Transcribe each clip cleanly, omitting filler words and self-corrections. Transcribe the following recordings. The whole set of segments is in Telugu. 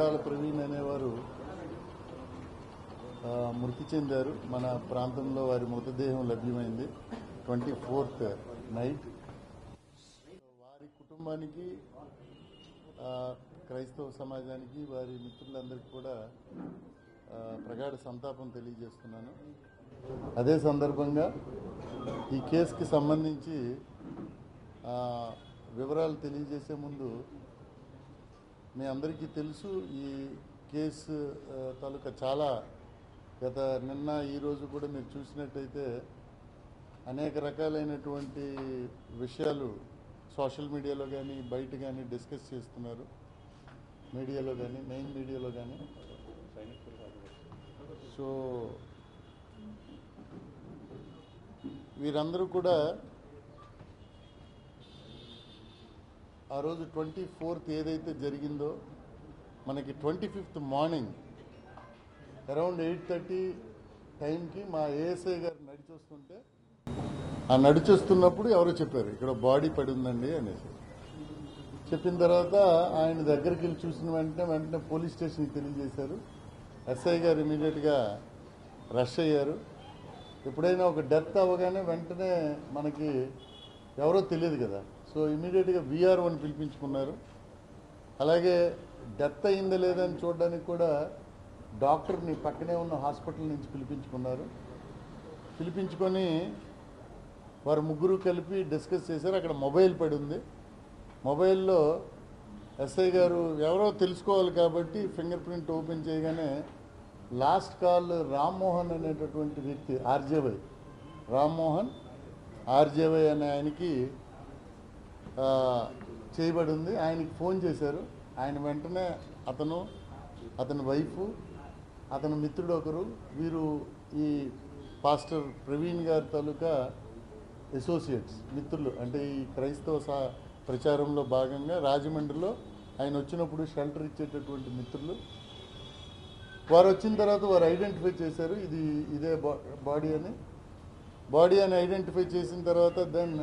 పగడాల ప్రవీణ్ అనేవారు మృతి చెందారు. మన ప్రాంతంలో వారి మృతదేహం లభ్యమైంది 24th నైట్. వారి కుటుంబానికి, క్రైస్తవ సమాజానికి, వారి మిత్రులందరికీ కూడా ప్రగాఢ సంతాపం తెలియజేస్తున్నాను. అదే సందర్భంగా ఈ కేసుకి సంబంధించి వివరాలు తెలియజేసే ముందు, మీ అందరికీ తెలుసు ఈ కేసు తాలూకా చాలా గత నిన్న ఈరోజు కూడా మీరు చూసినట్టయితే అనేక రకాలైనటువంటి విషయాలు సోషల్ మీడియాలో కానీ బయట కానీ డిస్కస్ చేస్తున్నారు. మీడియాలో కానీ, మెయిన్ మీడియాలో కానీ. సో వీరందరూ కూడా ఆ రోజు 24th ఏదైతే జరిగిందో, మనకి 25th మార్నింగ్ అరౌండ్ 8:30 టైంకి మా ఏఎస్ఐ గారు నడిచొస్తుంటే, ఆ నడిచొస్తున్నప్పుడు ఎవరో చెప్పారు ఇక్కడ బాడీ పడి ఉందండి అనేసి. చెప్పిన తర్వాత ఆయన దగ్గరికి వెళ్ళి చూసిన వెంటనే పోలీస్ స్టేషన్కి తెలియజేశారు. ఎస్ఐ గారు ఇమీడియట్గా రష్ అయ్యారు. ఎప్పుడైనా ఒక డెత్ అవ్వగానే వెంటనే మనకి ఎవరో తెలియదు కదా, సో ఇమీడియట్గా VR1 పిలిపించుకున్నారు. అలాగే డెత్ అయిందా లేదని చూడడానికి కూడా డాక్టర్ని పక్కనే ఉన్న హాస్పిటల్ నుంచి పిలిపించుకున్నారు. పిలిపించుకొని వారు ముగ్గురు కలిపి డిస్కస్ చేశారు. అక్కడ మొబైల్ పడి ఉంది. మొబైల్లో ఎస్ఐ గారు ఎవరో తెలుసుకోవాలి కాబట్టి ఫింగర్ ప్రింట్ ఓపెన్ చేయగానే లాస్ట్ కాల్ రామ్మోహన్ అనేటటువంటి వ్యక్తి, ఆర్జేవై రామ్మోహన్ ఆర్జేవై అనే ఆయనకి చేయబడి ఉంది. ఆయనకి ఫోన్ చేశారు. ఆయన వెంటనే అతని వైఫ్, అతని మిత్రుడు ఒకరు, వీరు ఈ పాస్టర్ ప్రవీణ్ గారి తాలూకా అసోసియేట్స్, మిత్రులు. అంటే ఈ క్రైస్తవ ప్రచారంలో భాగంగా రాజమండ్రిలో ఆయన వచ్చినప్పుడు షెల్టర్ ఇచ్చేటటువంటి మిత్రులు. వారు వచ్చిన తర్వాత వారు ఐడెంటిఫై చేశారు ఇదే బాడీ అని ఐడెంటిఫై చేసిన తర్వాత దెన్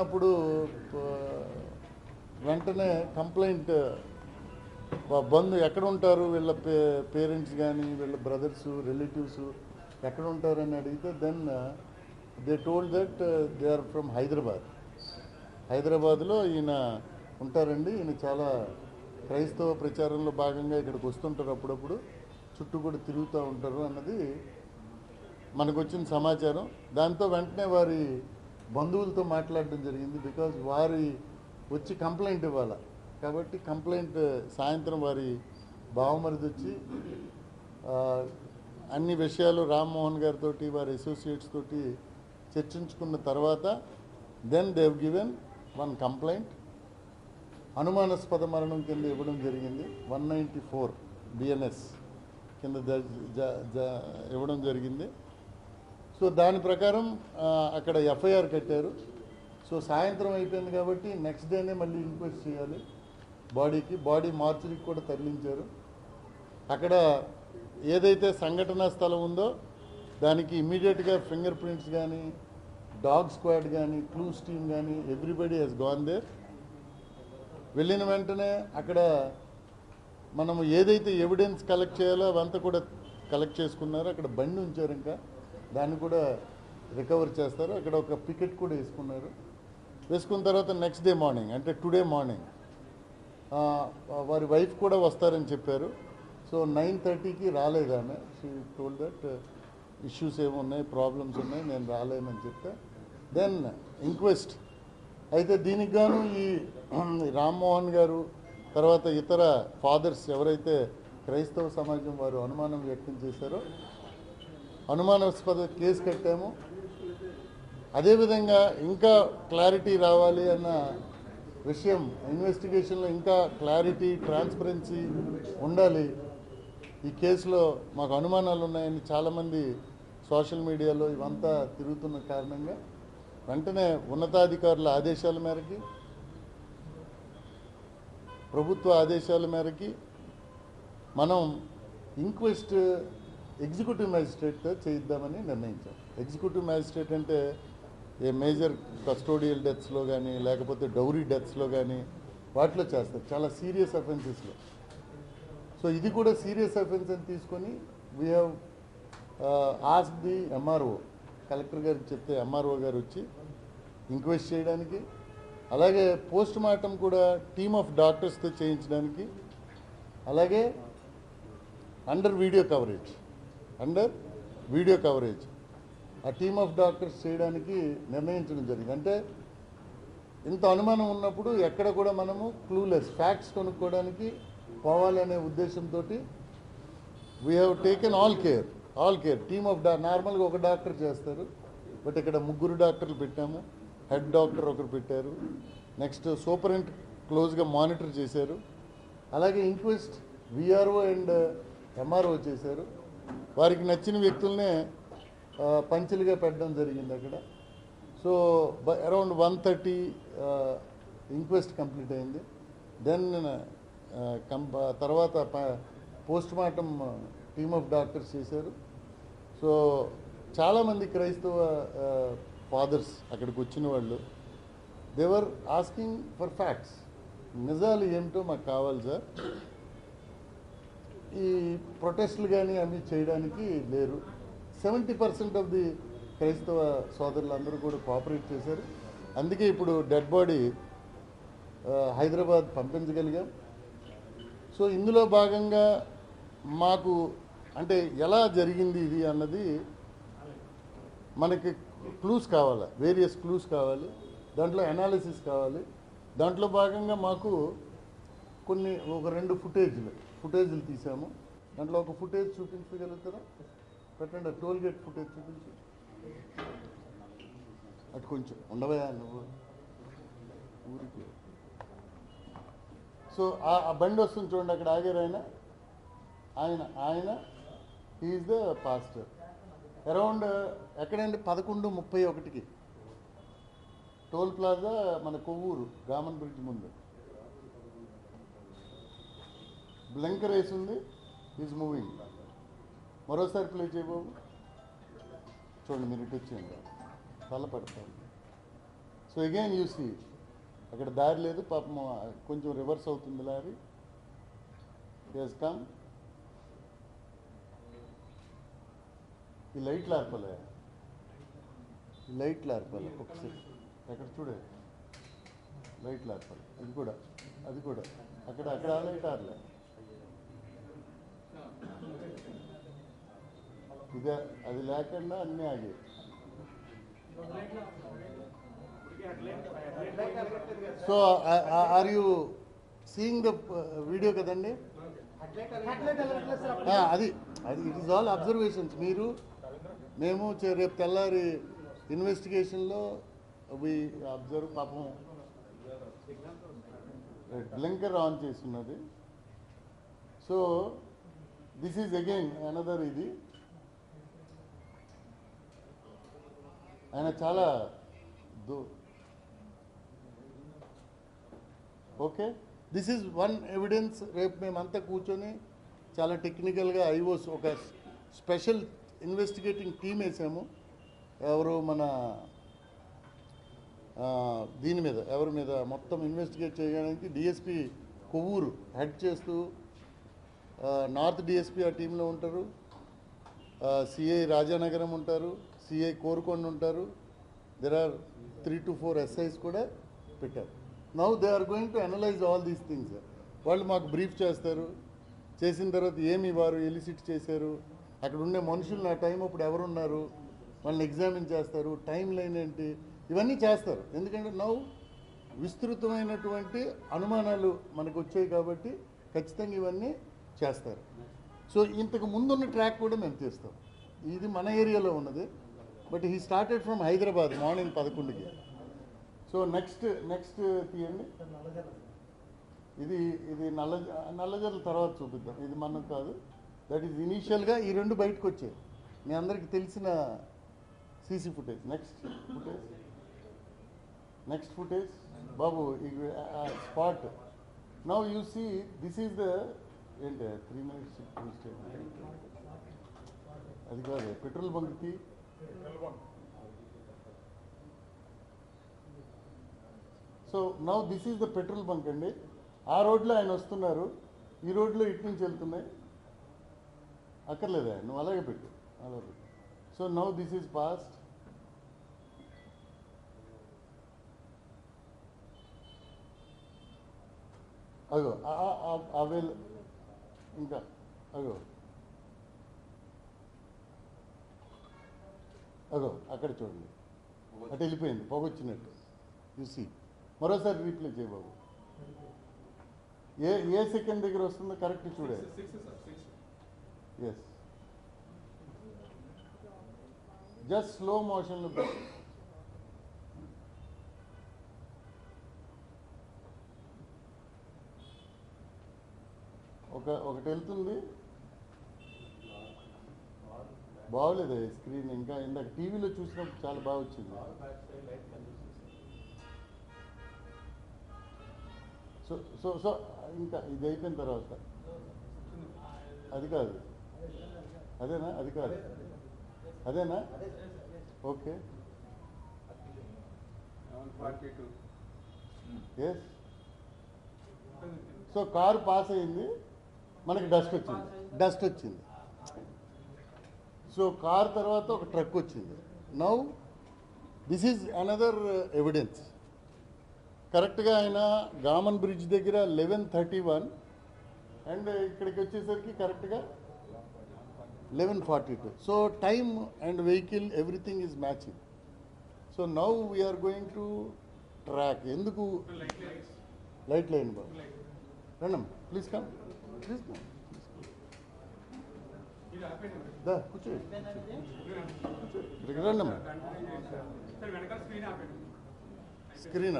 అప్పుడు వెంటనే కంప్లైంట్, బంధు ఎక్కడ ఉంటారు వీళ్ళ పేరెంట్స్ కానీ వీళ్ళ బ్రదర్స్ రిలేటివ్స్ ఎక్కడ ఉంటారని అడిగితే then they told that they are from హైదరాబాద్లో ఈయన ఉంటారండి. ఈయన చాలా క్రైస్తవ ప్రచారంలో భాగంగా ఇక్కడికి వస్తుంటారు, అప్పుడప్పుడు చుట్టూ కూడా తిరుగుతూ ఉంటారు అన్నది మనకు వచ్చిన సమాచారం. దాంతో వెంటనే వారి బంధువులతో మాట్లాడడం జరిగింది. బికాజ్ వారి వచ్చి కంప్లైంట్ ఇవ్వాలి కాబట్టి కంప్లైంట్ సాయంత్రం వారి బావమరిది వచ్చి అన్ని విషయాలు రామ్మోహన్ గారితో వారి అసోసియేట్స్ తోటి చర్చించుకున్న తర్వాత then they have given 1 complaint. అనుమానాస్పద మరణం కింద ఇవ్వడం జరిగింది. 194 BNS కింద ఇవ్వడం జరిగింది. సో దాని ప్రకారం అక్కడ FIR కట్టారు. సో సాయంత్రం అయిపోయింది కాబట్టి నెక్స్ట్ డేనే మళ్ళీ ఇంక్వెస్ట్ చేయాలి బాడీకి. బాడీ మార్చురీకి కూడా తరలించారు. అక్కడ ఏదైతే సంఘటనా స్థలం ఉందో దానికి ఇమ్మీడియట్గా ఫింగర్ ప్రింట్స్ కానీ, డాగ్ స్క్వాడ్ కానీ, క్లూస్ టీమ్ కానీ, ఎవ్రీబడి హెస్ గాన్ దేర్. వెళ్ళిన వెంటనే అక్కడ మనము ఏదైతే ఎవిడెన్స్ కలెక్ట్ చేయాలో అవంతా కూడా కలెక్ట్ చేసుకున్నారు. అక్కడ బండి ఉంచారు, ఇంకా దాన్ని కూడా రికవర్ చేస్తారు. అక్కడ ఒక పికెట్ కూడా వేసుకున్న తర్వాత నెక్స్ట్ డే మార్నింగ్, అంటే టుడే మార్నింగ్ వారి వైఫ్ కూడా వస్తారని చెప్పారు. సో 9:30కి రాలేదు ఆమె. షీ టోల్డ్ దట్ ఇష్యూస్ ఏమున్నాయి, ప్రాబ్లమ్స్ ఉన్నాయి, నేను రాలేనని చెప్తే దెన్ ఇంక్వెస్ట్ అయితే దీనికి గాను ఈ రామ్మోహన్ గారు తర్వాత ఇతర ఫాదర్స్ ఎవరైతే క్రైస్తవ సమాజం వారు అనుమానం వ్యక్తం చేశారో అనుమానాస్పద కేసు కట్టాము. అదేవిధంగా ఇంకా క్లారిటీ రావాలి అన్న విషయం, ఇన్వెస్టిగేషన్లో ఇంకా క్లారిటీ, ట్రాన్స్పరెన్సీ ఉండాలి. ఈ కేసులో మాకు అనుమానాలు ఉన్నాయని చాలామంది సోషల్ మీడియాలో ఇవంతా తిరుగుతున్న కారణంగా వెంటనే ఉన్నతాధికారుల ఆదేశాల మేరకి, ప్రభుత్వ ఆదేశాల మేరకి మనం ఇంక్వెస్ట్ ఎగ్జిక్యూటివ్ మ్యాజిస్ట్రేట్తో చేయిద్దామని నిర్ణయించాం. ఎగ్జిక్యూటివ్ మ్యాజిస్ట్రేట్ అంటే ఏ మేజర్ కస్టోడియల్ డెత్స్లో కానీ, లేకపోతే డౌరీ డెత్స్లో కానీ, వాటిలో చేస్తారు, చాలా సీరియస్ అఫెన్సెస్లో. సో ఇది కూడా సీరియస్ అఫెన్స్ అని తీసుకొని we have ask the MRO, collector గారికి చెప్తే ఎంఆర్ఓ గారు వచ్చి ఇంక్వెస్ట్ చేయడానికి, అలాగే పోస్ట్ మార్టం కూడా టీమ్ ఆఫ్ డాక్టర్స్తో చేయించడానికి, అలాగే అండర్ వీడియో కవరేజ్ ఆ టీమ్ ఆఫ్ డాక్టర్స్ చేయడానికి నిర్ణయించడం జరిగింది. అంటే ఇంత అనుమానం ఉన్నప్పుడు ఎక్కడ కూడా మనము క్లూలెస్ ఫ్యాక్ట్స్ కొనుక్కోవడానికి పోవాలనే ఉద్దేశంతో we have taken all care team of నార్మల్గా ఒక డాక్టర్ చేస్తారు, బట్ ఇక్కడ 3 డాక్టర్లు పెట్టాము. హెడ్ డాక్టర్ ఒకరు పెట్టారు, నెక్స్ట్ సూపరింట్ క్లోజ్గా మానిటర్ చేశారు, అలాగే ఇంక్వెస్ట్ విఆర్ఓ అండ్ ఎంఆర్ఓ చేశారు. వారికి నచ్చిన వ్యక్తులనే పంచులుగా పెట్టడం జరిగింది అక్కడ. సో అరౌండ్ 130 ఇంక్వెస్ట్ కంప్లీట్ అయింది. దెన్ తర్వాత post mortem team of doctors చేశారు. సో చాలామంది క్రైస్తవ ఫాదర్స్ అక్కడికి వచ్చిన వాళ్ళు దేవర్ ఆస్కింగ్ ఫర్ ఫ్యాక్ట్స్, నిజాలు ఏమిటో మాకు కావాలి సార్. ఈ ప్రొటెస్టులు కానీ అవి చేయడానికి లేరు. 70% ఆఫ్ ది క్రైస్తవ సోదరులు అందరూ కూడా కోఆపరేట్ చేశారు. అందుకే ఇప్పుడు డెడ్ బాడీ హైదరాబాద్ పంపించగలిగాం. సో ఇందులో భాగంగా మాకు అంటే ఎలా జరిగింది ఇది అన్నది మనకి క్లూస్ కావాలి, వేరియస్ క్లూస్ కావాలి, దాంట్లో అనాలిసిస్ కావాలి. దాంట్లో భాగంగా మాకు ఒక 2 ఫుటేజ్లు తీసాము. దాంట్లో ఒక ఫుటేజ్ చూపించగలుగుతారా? పెట్టండి, టోల్ గేట్ ఫుటేజ్ చూపించి. అటు కొంచెం ఉండవయా నువ్వు ఊరికి. సో ఆ బండి వస్తుంది చూడండి, అక్కడ ఆగారు ఆయన ఈజ్ ద పాస్టర్. అరౌండ్ ఎక్కడండి 11:31కి టోల్ ప్లాజా మన కొవ్వూరు రామన్ బ్రిడ్జ్ ముందు బ్లింకర్ వేసి ఉంది, ఈజ్ మూవింగ్. మరోసారి ప్లే చేయబోవు చూడండి, మీరు ఇటు వచ్చేయండి, తల పడతారు. సో అగైన్ యూ సీ అక్కడ దారి లేదు, పాపం కొంచెం రివర్స్ అవుతుంది లారీ. Yes come. ఈ లైట్లు ఆర్పలే, ఒకసారి అక్కడ చూడే, లైట్లు ఆర్పాలి. అది కూడా అక్కడ ఆ లైట్ ఆరలే. ఇదే అది లేకుండా అన్నీ ఆగే. So are you seeing the video కదండి? అది ఇట్ ఈస్ ఆల్ అబ్జర్వేషన్స్. మేము రేపు తెల్లారి ఇన్వెస్టిగేషన్లో వి అబ్జర్వ్. పాపం బ్లింకర్ ఆన్ చేస్తున్నది. So this is again another ఇది. ఆయన చాలా okay, this is one evidence. రేపు మేమంతా కూర్చొని చాలా టెక్నికల్గా ఐఓస్ ఒక స్పెషల్ ఇన్వెస్టిగేటింగ్ టీమ్ వేసాము. ఎవరు మన దీని మీద ఎవరి మీద మొత్తం ఇన్వెస్టిగేట్ చేయడానికి డిఎస్పి కొవ్వూరు హెడ్ చేస్తూ, నార్త్ డిఎస్పి ఆ టీంలో ఉంటారు, సిఐ రాజానగరం ఉంటారు, సిఐ కోరుకొండ ఉంటారు. దెర్ ఆర్ 3 to 4 SIs కూడా పెట్టారు. Now they are going to analyse all these things. వాళ్ళు మాకు బ్రీఫ్ చేస్తారు. చేసిన తర్వాత ఏమి వారు ఎలిసిట్ చేశారు, అక్కడ ఉండే మనుషులు నా టైం అప్పుడు ఎవరున్నారు, వాళ్ళని ఎగ్జామిన్ చేస్తారు, టైం లైన్ ఏంటి, ఇవన్నీ చేస్తారు. ఎందుకంటే నౌ విస్తృతమైనటువంటి అనుమానాలు మనకు వచ్చాయి కాబట్టి ఖచ్చితంగా ఇవన్నీ చేస్తారు. సో ఇంతకు ముందున్న ట్రాక్ కూడా మేము తీస్తాం. ఇది మన ఏరియాలో ఉన్నది, but he started from Hyderabad morning 11కి. సో నెక్స్ట్ తీయండి. ఇది నల్లజర్ల తర్వాత చూపిద్దాం, ఇది మనం కాదు. దట్ ఈజ్ ఇనీషియల్గా ఈ 2 బయటకు వచ్చాయి, మీ అందరికీ తెలిసిన సీసీ ఫుటేజ్. నెక్స్ట్ ఫుటేజ్ బాబు, spot. Now you see this is the ఏంటి 3 minutes అది కాదు, పెట్రోల్ బంక్కి. So now this is the petrol bunk అండి. ఆ రోడ్లో ఆయన వస్తున్నారు, ఈ రోడ్లో ఇటు నుంచి వెళ్తున్నాయి. అక్కర్లేదా నువ్వు అలాగే పెట్టు, అలాగే పెట్టు. So now this is past. అగో అవేల్ ఇంకా అగో అగో అక్కడ చూడండి, అటు వెళ్ళిపోయింది పొగొచ్చినట్టు. చూసి మరోసారి రీప్లే చేయ బాబు. ఏ సెకండ్ దగ్గర వస్తుందో కరెక్ట్ చూడే. ఎస్, జస్ట్ స్లో మోషన్లో పెట్టు. ఒకటి వెళ్తుంది, బాగోలేదు స్క్రీన్. ఇంకా ఇందాక టీవీలో చూసినప్పుడు చాలా బాగా వచ్చింది. సో సో సో ఇంకా ఇది అయిపోయిన తర్వాత అది కాదు, అదేనా? అది కాదు, అదేనా? Okay, yes. So car pass అయింది, మనకి డస్ట్ వచ్చింది. సో కార్ తర్వాత ఒక ట్రక్ వచ్చింది. Now this is another evidence. కరెక్ట్గా ఆయన గామన్ బ్రిడ్జ్ దగ్గర 11:31 అండ్ ఇక్కడికి వచ్చేసరికి కరెక్ట్గా 11:42. So time and vehicle everything is matching. So now we are going to track. ఎందుకు లైట్ లైన్ బాబు, రండి ప్లీజ్ కమ్, ప్లీజ్ కమ్. కూర్చో, ఇక్కడికి రండి. స్క్రీన్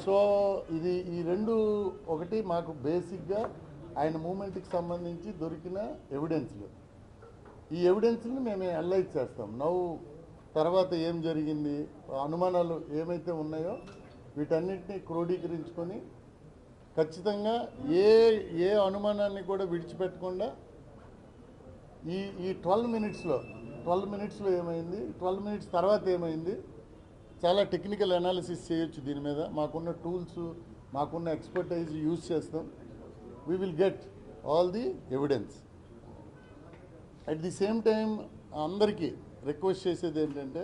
సో ఇది ఈ రెండు ఒకటి మాకు బేసిక్గా ఆయన మూమెంట్కి సంబంధించి దొరికిన ఎవిడెన్స్లు. ఈ ఎవిడెన్స్ని మేము అనలైజ్ చేస్తాం. నవ్వు తర్వాత ఏం జరిగింది, అనుమానాలు ఏమైతే ఉన్నాయో వీటన్నిటిని క్రోడీకరించుకొని ఖచ్చితంగా ఏ అనుమానాన్ని కూడా విడిచిపెట్టకుండా ఈ 12 మినిట్స్లో ఏమైంది, 12 మినిట్స్ తర్వాత ఏమైంది, చాలా టెక్నికల్ అనాలిసిస్ చేయొచ్చు దీని మీద. మాకున్న టూల్స్, మాకున్న ఎక్స్పర్టైజ్ యూజ్ చేస్తాం. We will get all the evidence. At the same time అందరికీ రిక్వెస్ట్ చేసేది ఏంటంటే,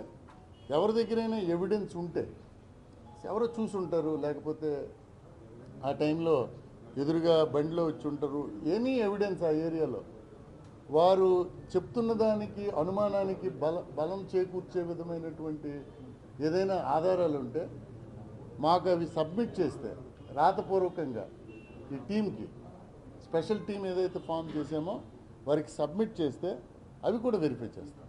ఎవరి దగ్గరైనా ఎవిడెన్స్ ఉంటే, ఎవరో చూసుంటారు, లేకపోతే ఆ టైంలో ఎదురుగా బండిలో వచ్చి ఉంటారు, ఎనీ ఎవిడెన్స్ ఆ ఏరియాలో వారు చెప్తున్న దానికి అనుమానానికి బలం చేకూర్చే విధమైనటువంటి ఏదైనా ఆధారాలు ఉంటే మాకు అవి సబ్మిట్ చేస్తే రాతపూర్వకంగా ఈ టీంకి, స్పెషల్ టీం ఏదైతే ఫామ్ చేసామో వారికి సబ్మిట్ చేస్తే అవి కూడా వెరిఫై చేస్తాం.